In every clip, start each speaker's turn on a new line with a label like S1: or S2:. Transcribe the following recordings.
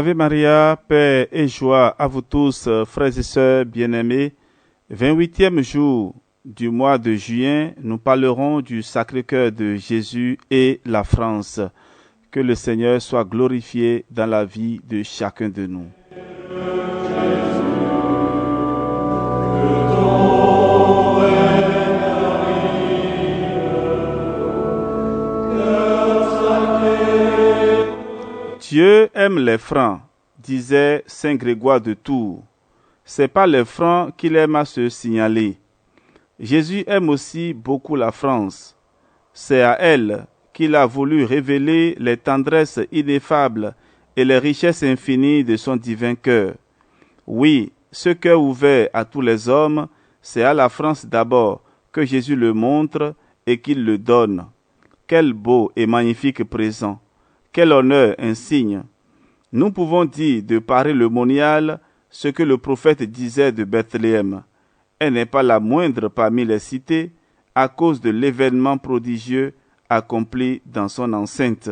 S1: Ave Maria, paix et joie à vous tous, frères et sœurs bien-aimés. 28e jour du mois de juin, nous parlerons du Sacré-Cœur de Jésus et la France. Que le Seigneur soit glorifié dans la vie de chacun de nous. Dieu aime les francs, disait saint Grégoire de Tours. C'est pas les francs qu'il aime à se signaler. Jésus aime aussi beaucoup la France. C'est à elle qu'il a voulu révéler les tendresses ineffables et les richesses infinies de son divin cœur. Oui, ce cœur ouvert à tous les hommes, c'est à la France d'abord que Jésus le montre et qu'il le donne. Quel beau et magnifique présent! Quel honneur insigne! Nous pouvons dire de Paris le monial ce que le prophète disait de Bethléem. Elle n'est pas la moindre parmi les cités à cause de l'événement prodigieux accompli dans son enceinte.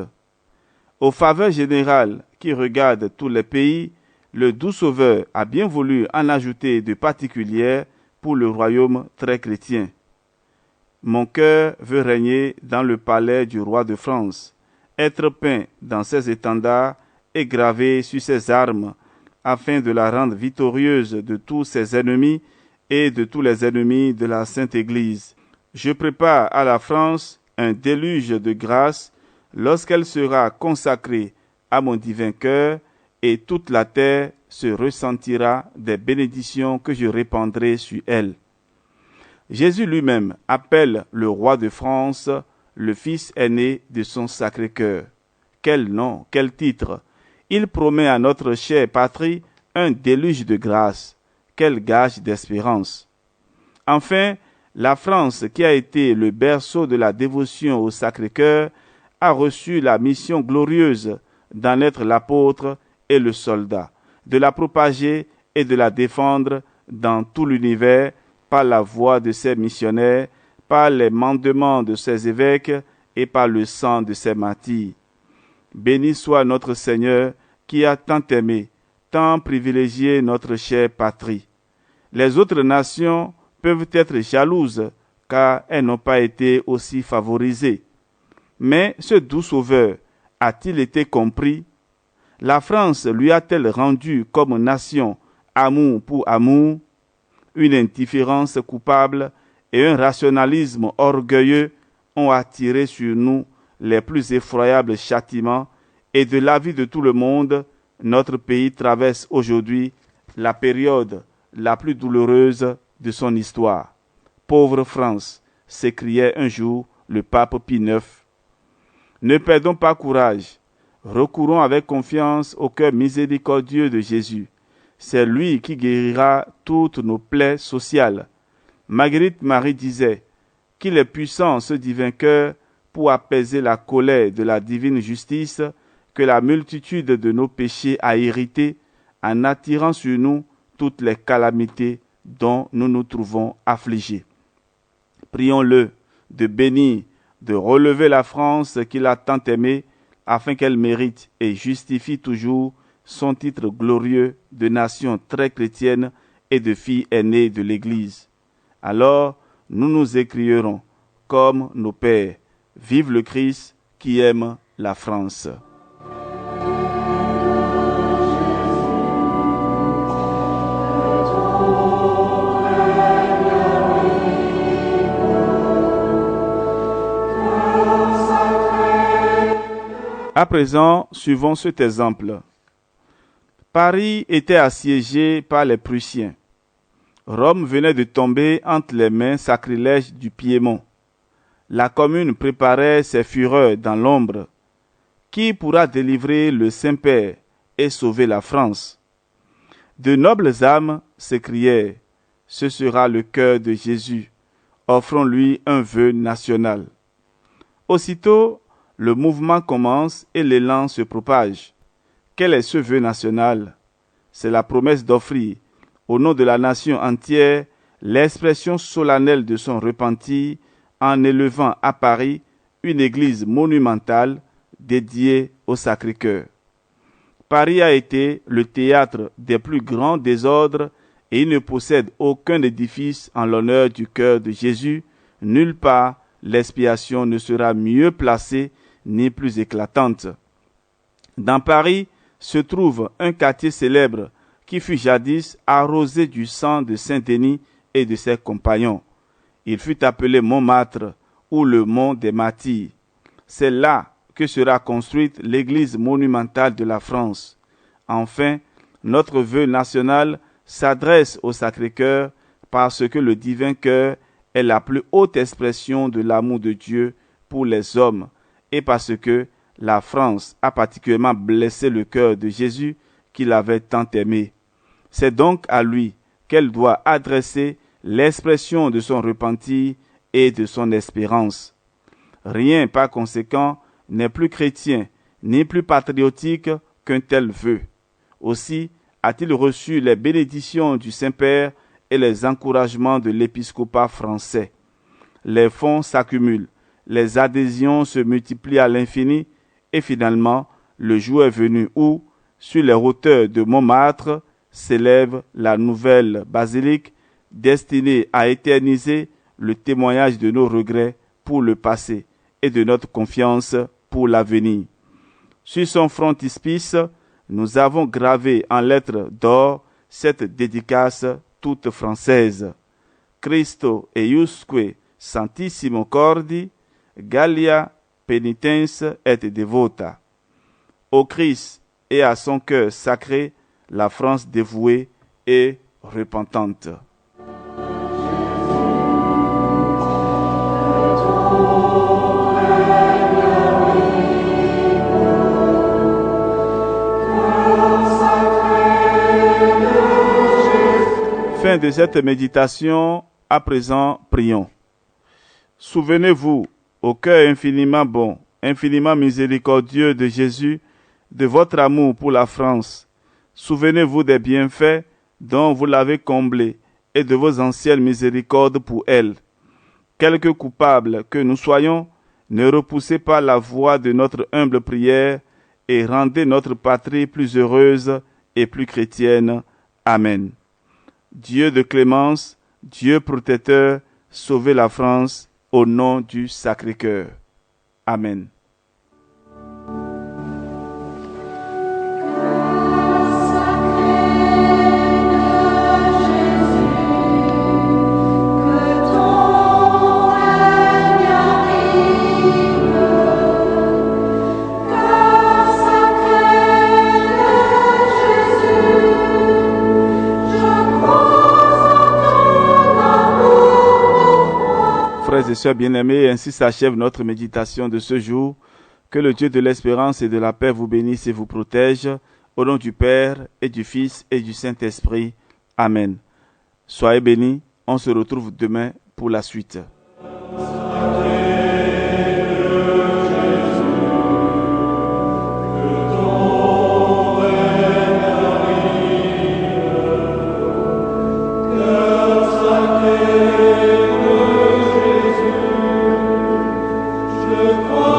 S1: Aux faveurs générales qui regardent tous les pays, le doux Sauveur a bien voulu en ajouter de particulières pour le royaume très chrétien. Mon cœur veut régner dans le palais du roi de France, être peint dans ses étendards et gravé sur ses armes, afin de la rendre victorieuse de tous ses ennemis et de tous les ennemis de la Sainte Église. Je prépare à la France un déluge de grâce lorsqu'elle sera consacrée à mon divin cœur, et toute la terre se ressentira des bénédictions que je répandrai sur elle. Jésus lui-même appelle le roi de France le fils aîné de son Sacré-Cœur. Quel nom, quel titre! Il promet à notre chère patrie un déluge de grâce. Quel gage d'espérance! Enfin, la France, qui a été le berceau de la dévotion au Sacré-Cœur, a reçu la mission glorieuse d'en être l'apôtre et le soldat, de la propager et de la défendre dans tout l'univers par la voix de ses missionnaires, par les mandements de ses évêques et par le sang de ses martyrs. Béni soit notre Seigneur qui a tant aimé, tant privilégié notre chère patrie. Les autres nations peuvent être jalouses car elles n'ont pas été aussi favorisées. Mais ce doux Sauveur a-t-il été compris? La France lui a-t-elle rendu comme nation amour pour amour? Une indifférence coupable et un rationalisme orgueilleux ont attiré sur nous les plus effroyables châtiments, et de l'avis de tout le monde, notre pays traverse aujourd'hui la période la plus douloureuse de son histoire. Pauvre France, s'écriait un jour le pape Pie IX. Ne perdons pas courage, recourons avec confiance au cœur miséricordieux de Jésus. C'est lui qui guérira toutes nos plaies sociales. Marguerite Marie disait qu'il est puissant ce divin cœur pour apaiser la colère de la divine justice que la multitude de nos péchés a hérité en attirant sur nous toutes les calamités dont nous nous trouvons affligés. Prions-le de bénir, de relever la France qu'il a tant aimée afin qu'elle mérite et justifie toujours son titre glorieux de nation très chrétienne et de fille aînée de l'Église. Alors, nous nous écrierons, comme nos pères, vive le Christ qui aime la France. À présent, suivons cet exemple. Paris était assiégé par les Prussiens. Rome venait de tomber entre les mains sacrilèges du Piémont. La commune préparait ses fureurs dans l'ombre. Qui pourra délivrer le Saint-Père et sauver la France? De nobles âmes s'écrièrent, ce sera le cœur de Jésus. Offrons-lui un vœu national. Aussitôt, le mouvement commence et l'élan se propage. Quel est ce vœu national? C'est la promesse d'offrir, au nom de la nation entière, l'expression solennelle de son repentir en élevant à Paris une église monumentale dédiée au Sacré-Cœur. Paris a été le théâtre des plus grands désordres et il ne possède aucun édifice en l'honneur du cœur de Jésus. Nulle part l'expiation ne sera mieux placée ni plus éclatante. Dans Paris se trouve un quartier célèbre qui fut jadis arrosé du sang de Saint-Denis et de ses compagnons. Il fut appelé Montmartre ou le mont des martyrs. C'est là que sera construite l'église monumentale de la France. Enfin, notre vœu national s'adresse au Sacré-Cœur parce que le divin cœur est la plus haute expression de l'amour de Dieu pour les hommes et parce que la France a particulièrement blessé le cœur de Jésus qu'il avait tant aimé. C'est donc à lui qu'elle doit adresser l'expression de son repentir et de son espérance. Rien, par conséquent, n'est plus chrétien ni plus patriotique qu'un tel vœu. Aussi a-t-il reçu les bénédictions du Saint-Père et les encouragements de l'épiscopat français. Les fonds s'accumulent, les adhésions se multiplient à l'infini et finalement, le jour est venu où, sur les hauteurs de Montmartre, s'élève la nouvelle basilique destinée à éterniser le témoignage de nos regrets pour le passé et de notre confiance pour l'avenir. Sur son frontispice, nous avons gravé en lettres d'or cette dédicace toute française. Christo eiusque Santissimo Cordi, Gallia penitens et devota. Au Christ et à son cœur sacré, la France dévouée et repentante. Fin de cette méditation, à présent prions. Souvenez-vous, au cœur infiniment bon, infiniment miséricordieux de Jésus, de votre amour pour la France. Souvenez-vous des bienfaits dont vous l'avez comblé et de vos anciennes miséricordes pour elle. Quelque coupables que nous soyons, ne repoussez pas la voix de notre humble prière et rendez notre patrie plus heureuse et plus chrétienne. Amen. Dieu de clémence, Dieu protecteur, sauvez la France au nom du Sacré-Cœur. Amen. Frères et sœurs bien-aimés, ainsi s'achève notre méditation de ce jour. Que le Dieu de l'espérance et de la paix vous bénisse et vous protège. Au nom du Père et du Fils et du Saint-Esprit. Amen. Soyez bénis. On se retrouve demain pour la suite.
S2: Je crois